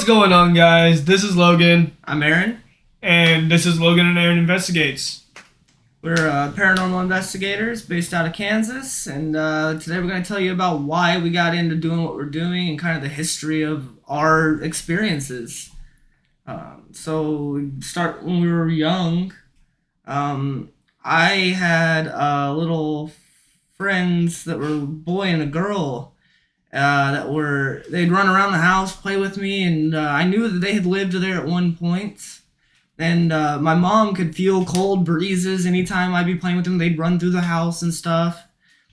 going on, guys? This is Logan, I'm Aaron. and this is Logan and Aaron Investigates. We're paranormal investigators based out of Kansas, and today we're going to tell you about why we got into doing what we're doing and kind of the history of our experiences. So we start when we were young. I had little friends that were a boy and a girl they'd run around the house, play with me, and I knew that they had lived there at one point. And my mom could feel cold breezes anytime I'd be playing with them. They'd run through the house and stuff.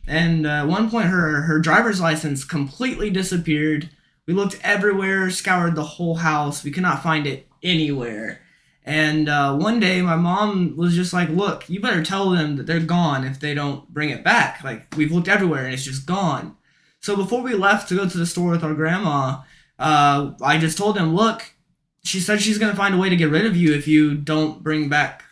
And at one point, her driver's license completely disappeared. We looked everywhere, scoured the whole house. We could not find it anywhere. And one day, my mom was just like, look, you better tell them that they're gone if they don't bring it back. Like, we've looked everywhere, and it's just gone. So before we left to go to the store with our grandma, I just told them, look, she said she's going to find a way to get rid of you if you don't bring back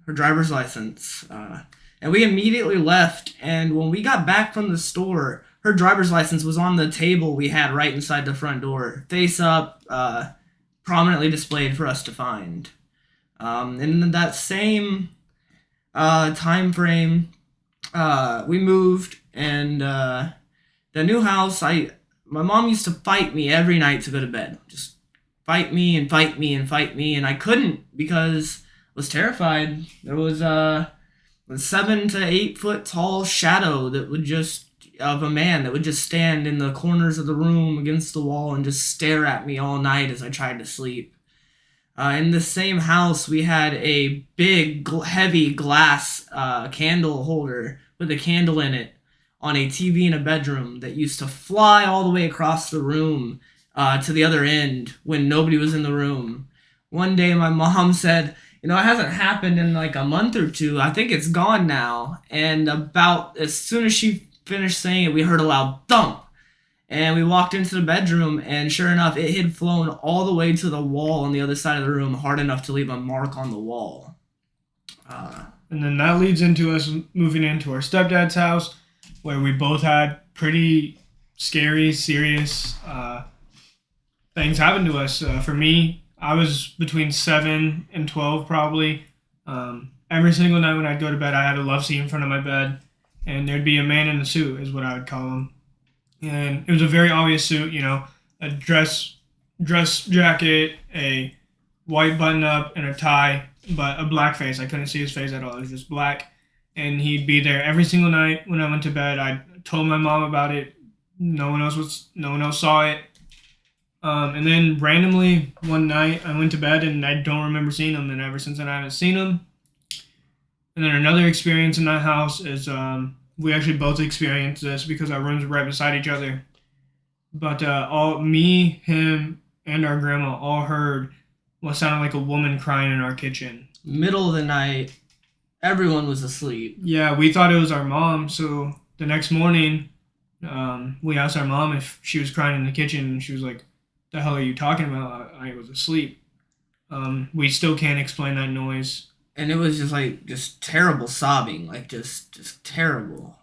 her driver's license. And we immediately left. And when we got back from the store, her driver's license was on the table we had right inside the front door, face up, prominently displayed for us to find. In that same time frame, we moved, and the new house, my mom used to fight me every night to go to bed. Just fight me and fight me and fight me, and I couldn't because I was terrified. There was a 7 to 8 foot tall shadow of a man that would just stand in the corners of the room against the wall and just stare at me all night as I tried to sleep. In the same house, we had a big, heavy glass candle holder with a candle in it on a TV in a bedroom that used to fly all the way across the room to the other end when nobody was in the room. One day my mom said, it hasn't happened in like a month or two. I think it's gone now. And about as soon as she finished saying it, we heard a loud thump. And we walked into the bedroom, and sure enough, it had flown all the way to the wall on the other side of the room, hard enough to leave a mark on the wall. And then that leads into us moving into our stepdad's house, where we both had pretty scary, serious things happen to us. For me, I was between 7 and 12 probably. Every single night when I'd go to bed, I had a love seat in front of my bed, and there'd be a man in a suit, is what I would call him. And it was a very obvious suit, a dress jacket, a white button-up, and a tie, but a black face. I couldn't see his face at all. It was just black. And he'd be there every single night when I went to bed. I told my mom about it. No one else saw it. And then randomly one night I went to bed and I don't remember seeing him. And ever since then I haven't seen him. And then another experience in that house is we actually both experienced this because our rooms were right beside each other. But me, him, and our grandma all heard what sounded like a woman crying in our kitchen. Middle of the night. Everyone was asleep. Yeah, we thought it was our mom. So the next morning, we asked our mom if she was crying in the kitchen. And she was like, the hell are you talking about? I was asleep. We still can't explain that noise. And it was just terrible sobbing. Just terrible.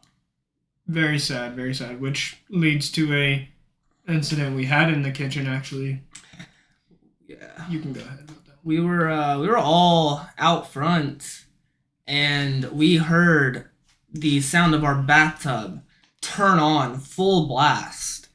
Very sad, which leads to a incident we had in the kitchen, actually. Yeah. You can go ahead with that. We were all out front, and we heard the sound of our bathtub turn on full blast.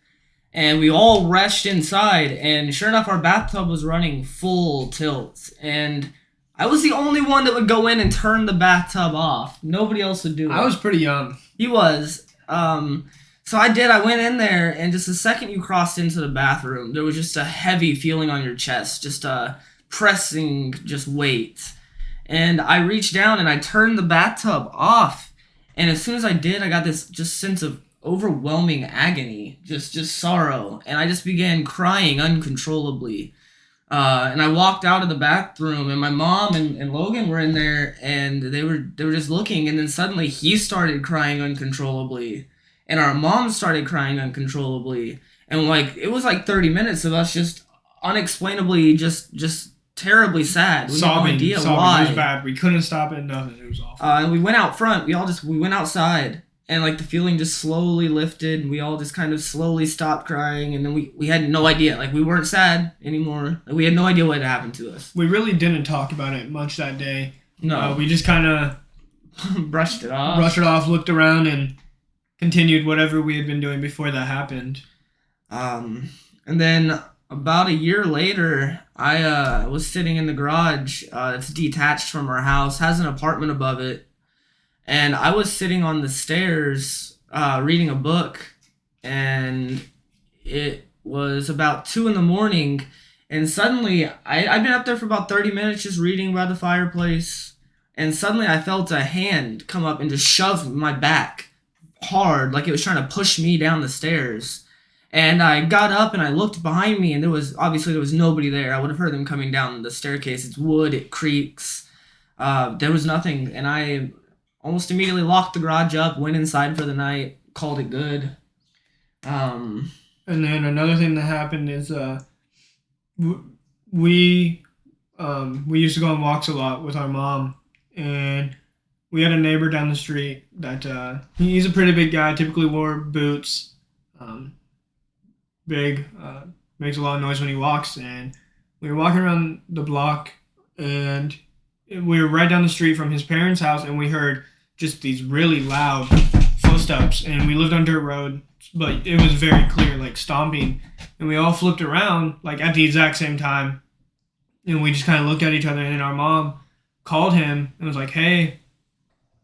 And we all rushed inside, and sure enough, our bathtub was running full tilt. And I was the only one that would go in and turn the bathtub off. Nobody else would do it. I was pretty young. He was. So I did. I went in there, and just the second you crossed into the bathroom, there was just a heavy feeling on your chest, just a pressing just weight. And I reached down and I turned the bathtub off. And as soon as I did, I got this just sense of overwhelming agony, just sorrow. And I just began crying uncontrollably. And I walked out of the bathroom, and my mom and Logan were in there, and they were just looking. And then suddenly he started crying uncontrollably, and our mom started crying uncontrollably. And it was 30 minutes of us just unexplainably just terribly sad. We sobbing, had no idea sobbing. why. It was bad. We couldn't stop it. Nothing. It was awful. And we went out front. We went outside, and like the feeling just slowly lifted, and we all just kind of slowly stopped crying, and then we had no idea, like we weren't sad anymore, like, we had no idea what had happened to us. We really didn't talk about it much that day. No. We just kind of brushed it off, looked around, and continued whatever we had been doing before that happened. And then about a year later, I was sitting in the garage. It's detached from our house, has an apartment above it, and I was sitting on the stairs reading a book, and it was about 2 a.m, and suddenly I'd been up there for about 30 minutes just reading by the fireplace, and suddenly I felt a hand come up and just shove my back hard, like it was trying to push me down the stairs. And I got up and I looked behind me, and there was nobody there. I would have heard them coming down the staircase. It's wood, it creaks. There was nothing, and I almost immediately locked the garage up, went inside for the night, called it good. And then another thing that happened is we used to go on walks a lot with our mom, and we had a neighbor down the street that he's a pretty big guy, typically wore boots, big, makes a lot of noise when he walks, and we were walking around the block, and we were right down the street from his parents' house, and we heard just these really loud footsteps, and we lived on dirt road, but it was very clear, like stomping, and we all flipped around, like at the exact same time, and we just kind of looked at each other, and then our mom called him and was like, "Hey,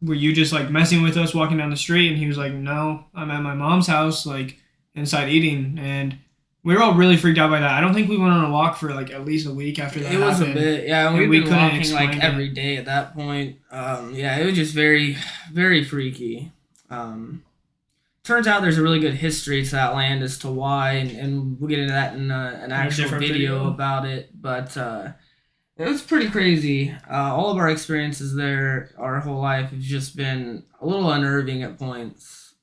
were you just like messing with us walking down the street?" And he was like, "No, I'm at my mom's house, like inside eating." And we were all really freaked out by that. I don't think we went on a walk for like at least a week after that happened. It was a bit, yeah. And we been couldn't walking explain like it. every day at that point. Yeah, it was just very, very freaky. Turns out there's a really good history to that land as to why, and we'll get into that in an actual different video video about it. But it was pretty crazy. All of our experiences there, our whole life, have just been a little unnerving at points.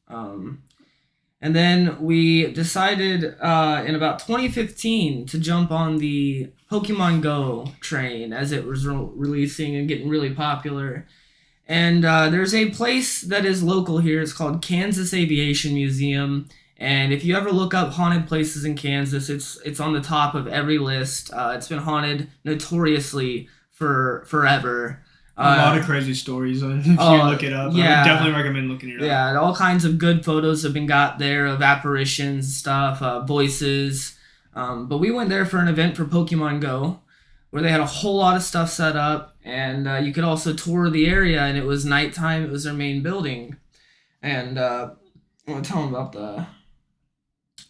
And then we decided in about 2015 to jump on the Pokemon Go train as it was releasing and getting really popular. And there's a place that is local here. It's called Kansas Aviation Museum. And if you ever look up haunted places in Kansas, it's on the top of every list. It's been haunted notoriously for forever. A lot of crazy stories if you look it up. Yeah. I would definitely recommend looking it up. Yeah, all kinds of good photos have been got there of apparitions and stuff, voices. But we went there for an event for Pokemon Go, where they had a whole lot of stuff set up, and you could also tour the area, and it was nighttime. It was their main building. And I want to tell them about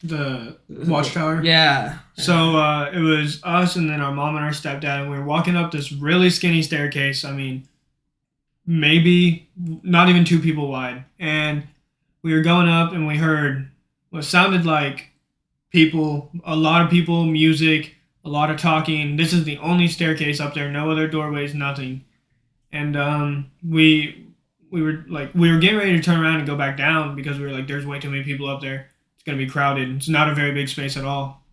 the watchtower. Yeah. So it was us and then our mom and our stepdad, and we were walking up this really skinny staircase. I mean, maybe not even 2 people wide. And we were going up, and we heard what sounded like people, a lot of people, music, a lot of talking. This is the only staircase up there, no other doorways, nothing. And we were getting ready to turn around and go back down because we were like, there's way too many people up there. It's going to be crowded. It's not a very big space at all.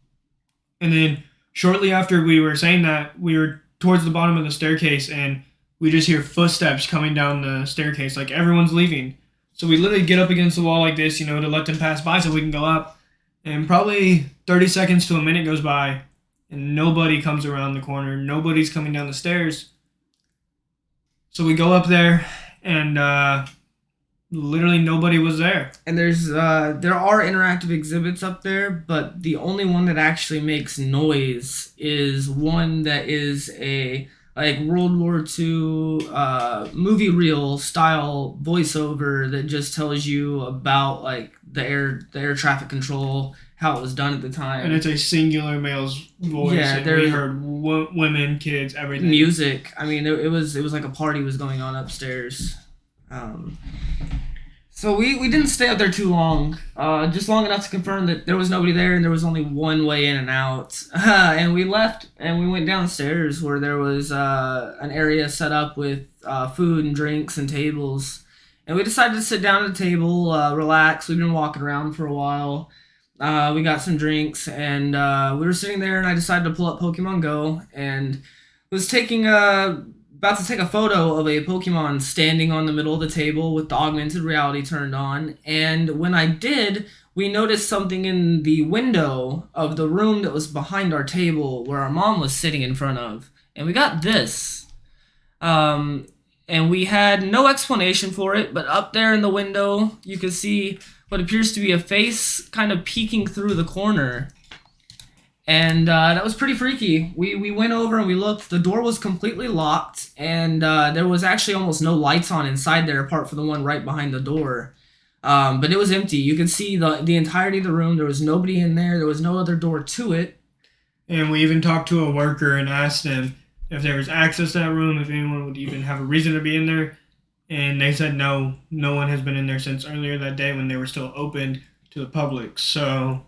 And then shortly after we were saying that, we were towards the bottom of the staircase, and we just hear footsteps coming down the staircase, like everyone's leaving. So we literally get up against the wall like this, to let them pass by so we can go up. And probably 30 seconds to a minute goes by, and nobody comes around the corner. Nobody's coming down the stairs. So we go up there, and literally nobody was there. And there are interactive exhibits up there, but the only one that actually makes noise is one that is a like World War II movie reel style voiceover that just tells you about like the air traffic control, how it was done at the time. And it's a singular male's voice. Yeah, and we heard women, kids, everything. Music. I mean, it was like a party was going on upstairs. So we didn't stay up there too long, just long enough to confirm that there was nobody there and there was only one way in and out. And we left and we went downstairs where there was an area set up with food and drinks and tables. And we decided to sit down at a table, relax. We've been walking around for a while. We got some drinks, and we were sitting there, and I decided to pull up Pokemon Go and was taking about to take a photo of a Pokemon standing on the middle of the table with the augmented reality turned on. And when I did, we noticed something in the window of the room that was behind our table where our mom was sitting in front of. And we got this. And we had no explanation for it, but up there in the window, you can see what appears to be a face kind of peeking through the corner. And that was pretty freaky. We went over and we looked. The door was completely locked, and there was actually almost no lights on inside there apart from the one right behind the door. But it was empty. You could see the entirety of the room. There was nobody in there. There was no other door to it. And we even talked to a worker and asked them if there was access to that room, if anyone would even have a reason to be in there. And they said no one has been in there since earlier that day when they were still open to the public. So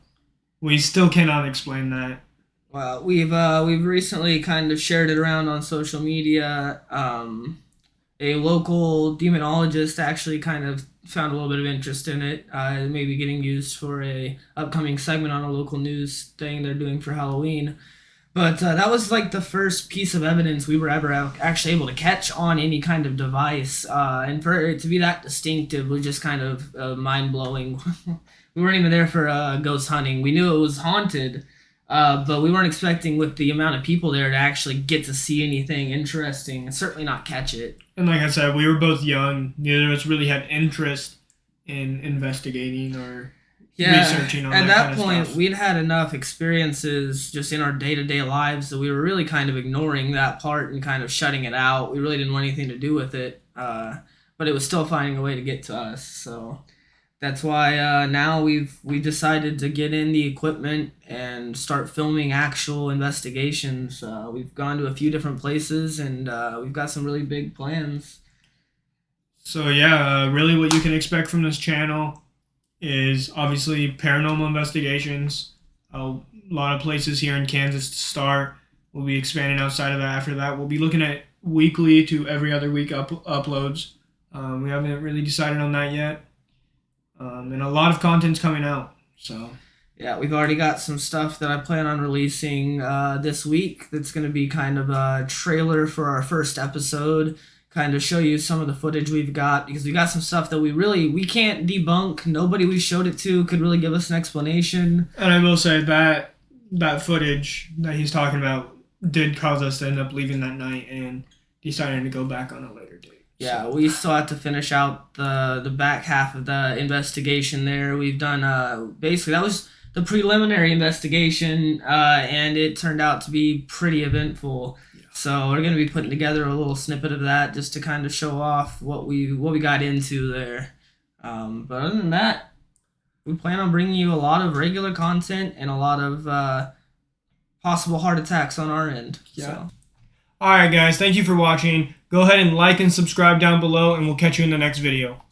we still cannot explain that. Well, we've recently kind of shared it around on social media. A local demonologist actually kind of found a little bit of interest in it. Maybe getting used for a upcoming segment on a local news thing they're doing for Halloween. But that was like the first piece of evidence we were ever actually able to catch on any kind of device. And for it to be that distinctive was just kind of mind blowing. We weren't even there for ghost hunting. We knew it was haunted, but we weren't expecting with the amount of people there to actually get to see anything interesting and certainly not catch it. And like I said, we were both young. Neither of us really had interest in investigating or researching on at that that kind of point, stuff. we'd had enough experiences just in our day-to-day lives that we were really kind of ignoring that part and kind of shutting it out. We really didn't want anything to do with it, but it was still finding a way to get to us. So that's why now we decided to get in the equipment and start filming actual investigations. We've gone to a few different places, and we've got some really big plans. So yeah, really what you can expect from this channel is obviously paranormal investigations. A lot of places here in Kansas to start. We'll be expanding outside of that after that. We'll be looking at weekly to every other week uploads. We haven't really decided on that yet. And a lot of content's coming out. So yeah, we've already got some stuff that I plan on releasing this week that's going to be kind of a trailer for our first episode. Kind of show you some of the footage we've got, because we got some stuff that we can't debunk. Nobody we showed it to could really give us an explanation. And I will say that footage that he's talking about did cause us to end up leaving that night and deciding to go back on a later date. Yeah, So we still have to finish out the back half of the investigation there. We've done basically that was the preliminary investigation, and it turned out to be pretty eventful. So we're gonna be putting together a little snippet of that just to kind of show off what we got into there. But other than that, we plan on bringing you a lot of regular content and a lot of possible heart attacks on our end. Yeah. So. Alright guys, thank you for watching. Go ahead and like and subscribe down below, and we'll catch you in the next video.